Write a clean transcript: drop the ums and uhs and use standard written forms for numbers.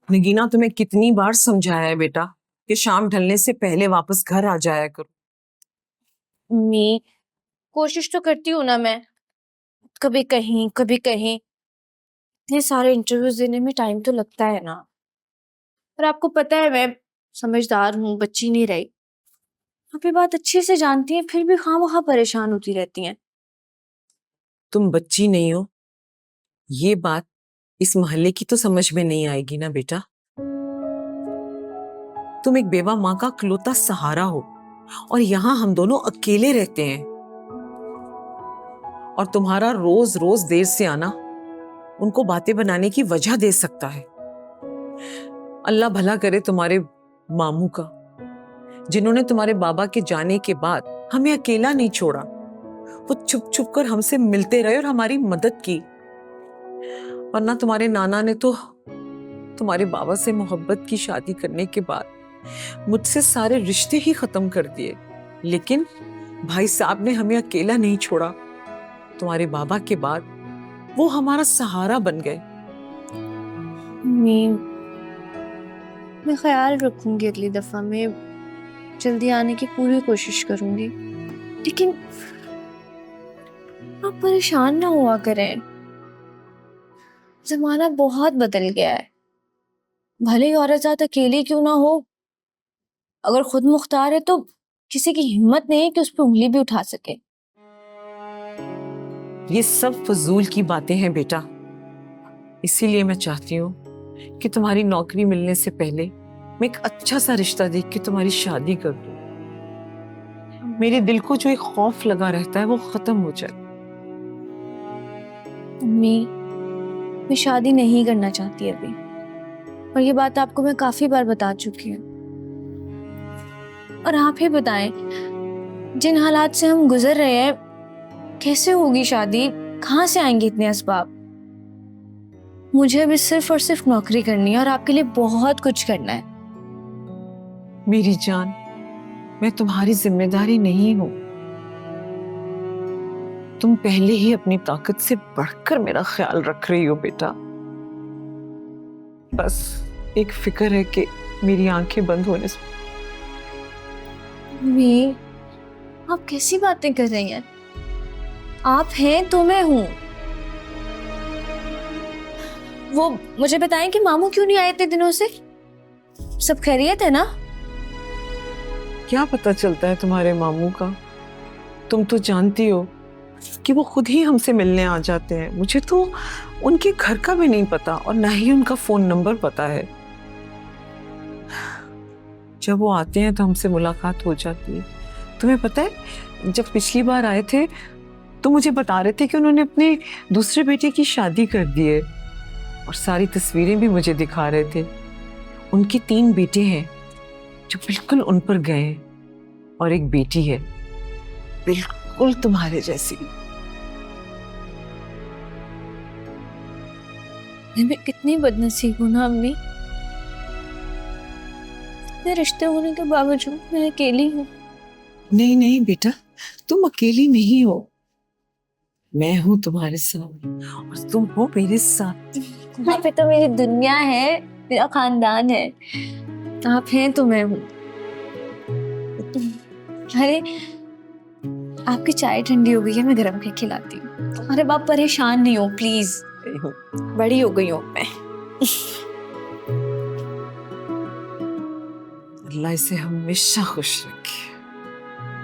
नगीना, तुम्हें कितनी बार समझाया है बेटा कि शाम ढलने से पहले वापस घर आ जाया करो। मम्मी, कोशिश तो करती हूँ ना मैं, कभी कहीं कभी कहीं। इतने सारे इंटरव्यूज देने में टाइम तो लगता है ना। और आपको पता है मैं समझदार हूँ, बच्ची नहीं रही। आप ये बात अच्छे से जानती हैं, फिर भी खामखा परेशान होती रहती हैं। तुम बच्ची नहीं हो, ये बात इस मोहल्ले की तो समझ में नहीं आएगी ना बेटा। तुम एक बेवा माँ का इकलौता सहारा हो और यहाँ हम दोनों अकेले रहते हैं। और तुम्हारा रोज रोज देर से आना उनको बातें बनाने की वजह दे सकता है। अल्लाह भला करे तुम्हारे मामू का, जिन्होंने तुम्हारे बाबा के जाने के बाद हमें अकेला नहीं छोड़ा। वो छुप छुप कर हमसे मिलते रहे और हमारी मदद की। वरना तुम्हारे नाना ने तो तुम्हारे बाबा से मोहब्बत की शादी करने के बाद मुझसे सारे रिश्ते ही खत्म कर दिए। लेकिन भाई साहब ने हमें अकेला नहीं छोड़ा। तुम्हारे बाबा के बाद वो हमारा सहारा बन गए। मम्मी, मैं ख्याल रखूंगी, अगली दफा मैं जल्दी आने की पूरी कोशिश करूंगी। लेकिन आप परेशान ना हुआ करें, जमाना बहुत बदल गया है। भले ही औरत जात अकेली क्यों ना हो, अगर खुद मुख्तार है तो किसी की हिम्मत नहीं है कि उस पर उंगली भी उठा सके। ये सब फजूल की बातें हैं बेटा। इसीलिए मैं चाहती हूँ कि तुम्हारी नौकरी मिलने से पहले मैं एक अच्छा सा रिश्ता देख के तुम्हारी शादी कर दूं। मेरे दिल को जो एक खौफ लगा रहता है वो खत्म हो जाए। मम्मी, मैं शादी नहीं करना चाहती अभी, और ये बात आपको मैं काफी बार बता चुकी हूँ। और आप ही बताएं, जिन हालात से हम गुजर रहे हैं, कैसे होगी शादी? कहाँ से आएंगे इतने असबाब? मुझे अभी सिर्फ और सिर्फ नौकरी करनी है और आपके लिए बहुत कुछ करना है। मेरी जान, मैं तुम्हारी जिम्मेदारी नहीं हूं। तुम पहले ही अपनी ताकत से बढ़कर मेरा ख्याल रख रही हो बेटा। बस एक फिक्र है कि मेरी आंखें बंद होने से। मम्मी, आप कैसी बातें कर रही हैं? आप हैं तो मैं हूं। वो मुझे बताएं कि मामू क्यों नहीं आए इतने दिनों से? सब खैरियत है ना? क्या पता चलता है तुम्हारे मामू का? तुम तो जानती हो कि वो खुद ही हमसे मिलने आ जाते हैं। मुझे तो उनके घर का भी नहीं पता और ना ही उनका फोन नंबर पता है। जब वो आते हैं तो हमसे मुलाकात हो जाती है। तुम्हें पता है, जब पिछली बार आए थे तो मुझे बता रहे थे कि उन्होंने अपने दूसरे बेटे की शादी कर दी है और सारी तस्वीरें भी मुझे दिखा रहे थे। उनके 3 बेटे हैं जो बिल्कुल उन पर गए हैं और एक बेटी है बिल्कुल तुम्हारे जैसी। मैं कितनी बदनसीब हूं ना अम्मी। इतने रिश्ते होने के बावजूद मैं अकेली हूँ। नहीं नहीं बेटा, तुम अकेली नहीं हो। मैं हूं तुम्हारे साथ और तुम हो मेरे साथ। वहाँ पे तो मेरी दुनिया है, मेरा खानदान है। आप हैं तो मैं हूँ। अरे, आपकी चाय ठंडी हो गई है, मैं गरम करके खिलाती हूँ। अरे आप परेशान नहीं हो प्लीज, बड़ी हो गई हूँ मैं। अल्लाह इसे हमेशा खुश रखे।